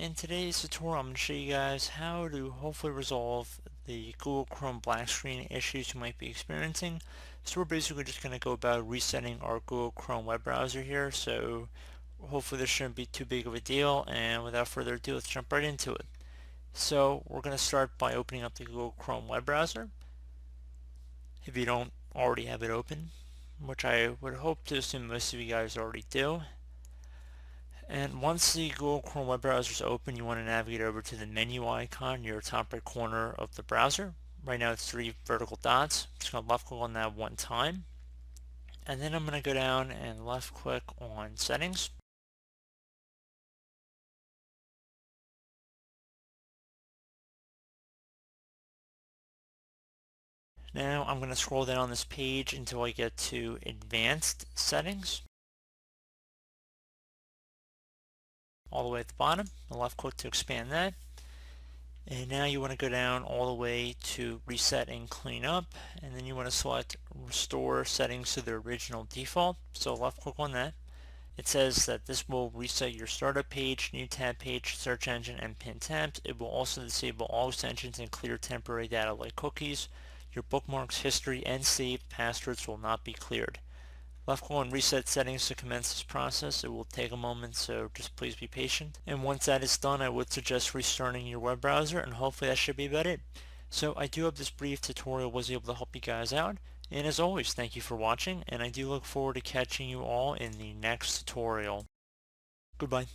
in today's tutorial I'm going to show you guys how to hopefully resolve the Google Chrome black screen issues you might be experiencing. So we're basically just going to go about resetting our Google Chrome web browser here, so hopefully this shouldn't be too big of a deal, and without further ado, let's jump right into it. So we're going to start by opening up the Google Chrome web browser if you don't already have it open, which I would hope to assume most of you guys already do. And once the Google Chrome web browser is open, you want to navigate over to the menu icon near the top right corner of the browser. Right now it's 3 vertical dots. I'm just going to left click on that one time. And then I'm going to go down and left click on settings. Now I'm going to scroll down this page until I get to advanced settings. All the way at the bottom. I'll left click to expand that. And now you want to go down all the way to reset and clean up, and then you want to select restore settings to their original default. So left click on that. It says that this will reset your startup page, new tab page, search engine, and pin tabs. It will also disable all extensions and clear temporary data like cookies. Your bookmarks, history, and saved passwords will not be cleared. Left click on reset settings to commence this process. It will take a moment, so just please be patient. And once that is done, I would suggest restarting your web browser, and hopefully that should be about it. So I do hope this brief tutorial was able to help you guys out. And as always, thank you for watching, and I do look forward to catching you all in the next tutorial. Goodbye.